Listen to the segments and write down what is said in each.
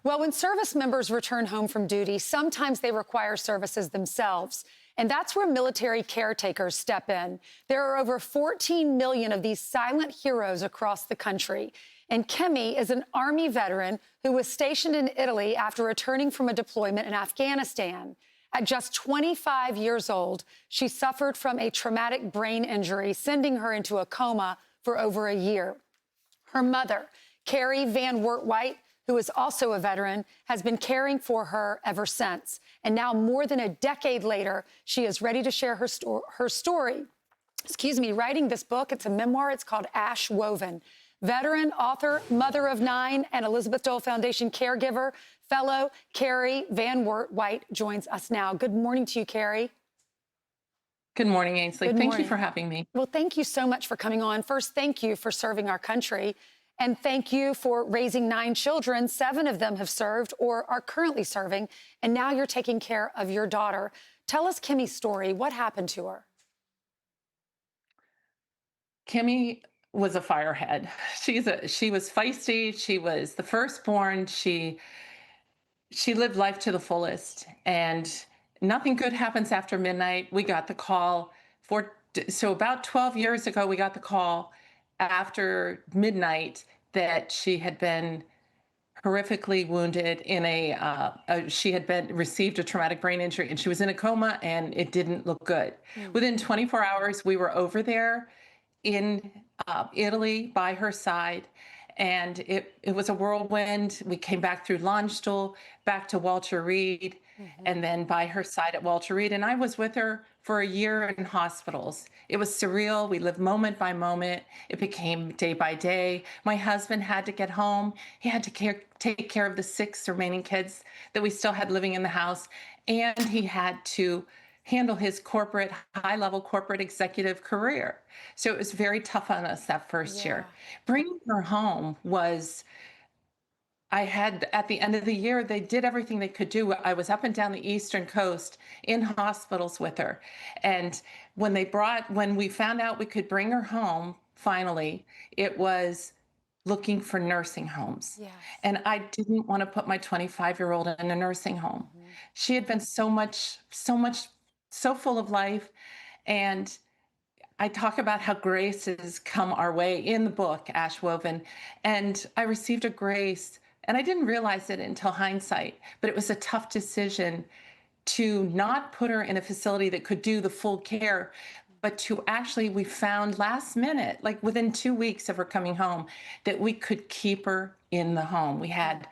Well, when service members return home from duty, sometimes they require services themselves. And that's where military caretakers step in. There are over 14 million of these silent heroes across the country. And Kimmy is an Army veteran who was stationed in Italy after returning from a deployment in Afghanistan. At just 25 years old, she suffered from a traumatic brain injury, sending her into a coma for over a year. Her mother, Karee Van Wert White, who is also a veteran, has been caring for her ever since. And now, more than a decade later, she is ready to share her story. Writing this book. It's a memoir. It's called Ash Woven. Veteran, author, mother of 9, and Elizabeth Dole Foundation caregiver, fellow Karee Van Wert White joins us now. Good morning to you, Karee. Good morning, Ainsley. Thank you for having me. Well, thank you so much for coming on. First, thank you for serving our country. And thank you for raising 9 children. 7 of them have served or are currently serving. And now you're taking care of your daughter. Tell us Kimmy's story. What happened to her? Kimmy was a firehead. She was feisty. She was the firstborn. She lived life to the fullest. And nothing good happens after midnight. We got the call so about 12 years ago, we got the call after midnight that she had been horrifically wounded in she had received a traumatic brain injury, and she was in a coma, and it didn't look good. Within 24 hours, we were over there in Italy by her side, and it was a whirlwind. We came back through Landstuhl, back to Walter Reed, and then by her side at Walter Reed. And I was with her for a year in hospitals. It was surreal. We lived moment by moment. It became day by day. My husband had to get home. He had to take care of the 6 remaining kids that we still had living in the house. And he had to handle his high-level corporate executive career. So it was very tough on us that first year. Bringing her home at the end of the year, they did everything they could do. I was up and down the Eastern Coast in hospitals with her. And when we found out we could bring her home, finally, it was looking for nursing homes. Yes. And I didn't want to put my 25-year-old in a nursing home. She had been so full of life. And I talk about how graces come our way in the book, Ash Woven. And I received a grace, and I didn't realize it until hindsight, but it was a tough decision to not put her in a facility that could do the full care, but we found last minute, like within 2 weeks of her coming home, that we could keep her in the home. We had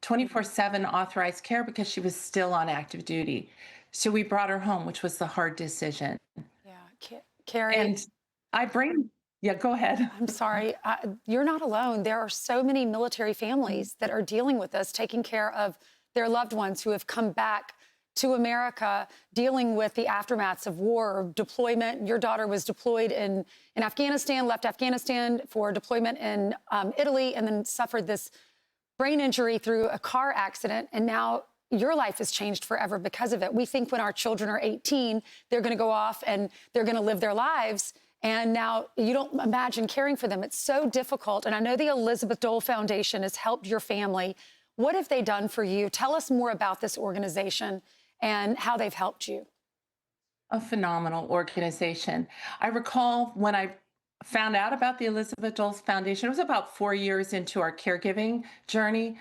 24/7 authorized care because she was still on active duty. So we brought her home, which was the hard decision. Yeah, Karee. And go ahead. I'm sorry. You're not alone. There are so many military families that are dealing with this, taking care of their loved ones who have come back to America, dealing with the aftermaths of war, deployment. Your daughter was deployed in Afghanistan, left Afghanistan for deployment in Italy, and then suffered this brain injury through a car accident. And now your life has changed forever because of it. We think when our children are 18, they're going to go off and they're going to live their lives. And now you don't imagine caring for them. It's so difficult. And I know the Elizabeth Dole Foundation has helped your family. What have they done for you? Tell us more about this organization and how they've helped you. A phenomenal organization. I recall when I found out about the Elizabeth Dole Foundation, it was about 4 years into our caregiving journey.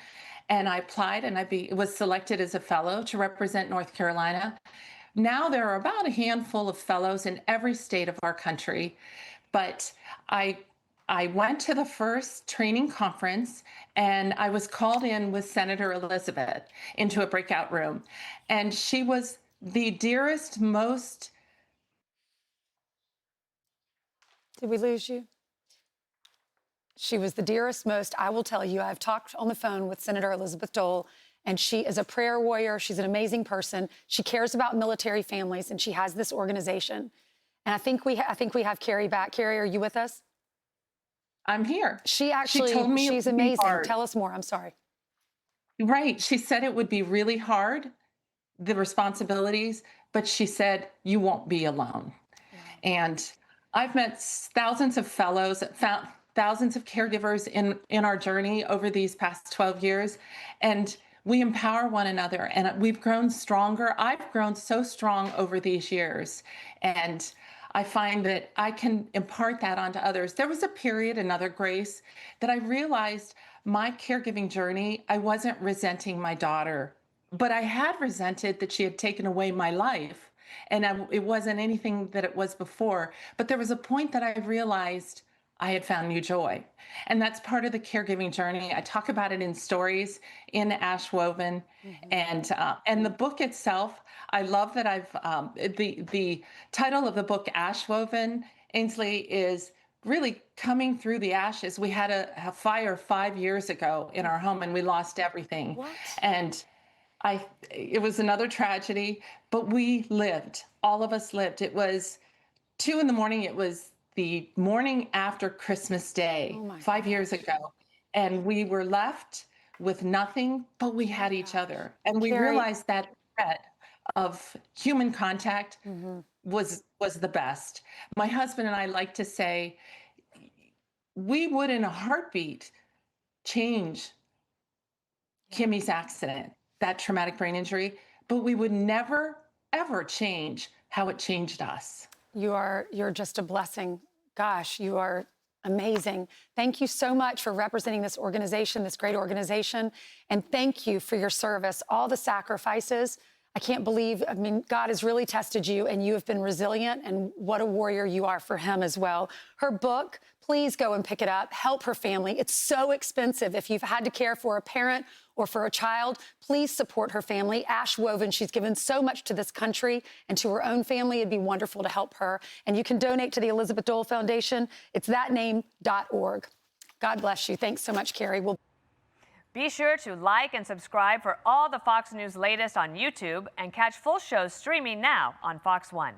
And I applied, and was selected as a fellow to represent North Carolina. Now there are about a handful of fellows in every state of our country, but I went to the first training conference, and I was called in with Senator Elizabeth into a breakout room, and she was the dearest, most... Did we lose you? She was the dearest, most, I will tell you, I've talked on the phone with Senator Elizabeth Dole, and she is a prayer warrior. She's an amazing person. She cares about military families, and she has this organization. And I think we have Karee back. Karee, are you with us? I'm here. She told me she's amazing. Tell us more. I'm sorry. Right. She said it would be really hard, the responsibilities, but she said, you won't be alone. Yeah. And I've met thousands of fellows, thousands of caregivers in our journey over these past 12 years. And we empower one another, and we've grown stronger. I've grown so strong over these years, and I find that I can impart that onto others. There was a period, another grace, that I realized my caregiving journey, I wasn't resenting my daughter, but I had resented that she had taken away my life. And it wasn't anything that it was before. But there was a point that I realized I had found new joy. And that's part of the caregiving journey. I talk about it in stories in Ash Woven. And the book itself, I love that the title of the book, Ash Woven, Ainsley, is really coming through the ashes. We had a fire 5 years ago in our home and we lost everything. What? And it was another tragedy, but we lived. All of us lived. It was 2 a.m. It was the morning after Christmas Day, Oh my 5 years ago. And we were left with nothing, but we had each other. And we Karee. realized that threat of human contact was the best. My husband and I like to say, we would in a heartbeat change Kimmy's accident, that traumatic brain injury, but we would never, ever change how it changed us. You're just a blessing. Gosh, you are amazing. Thank you so much for representing this organization, this great organization. And thank you for your service, all the sacrifices. I can't believe, I mean, God has really tested you and you have been resilient, and what a warrior you are for him as well. Her book, please go and pick it up. Help her family. It's so expensive. If you've had to care for a parent or for a child, please support her family. Ash Woven, she's given so much to this country and to her own family. It'd be wonderful to help her. And you can donate to the Elizabeth Dole Foundation. It's thatname.org. God bless you. Thanks so much, Karee. Be sure to like and subscribe for all the Fox News latest on YouTube and catch full shows streaming now on Fox One.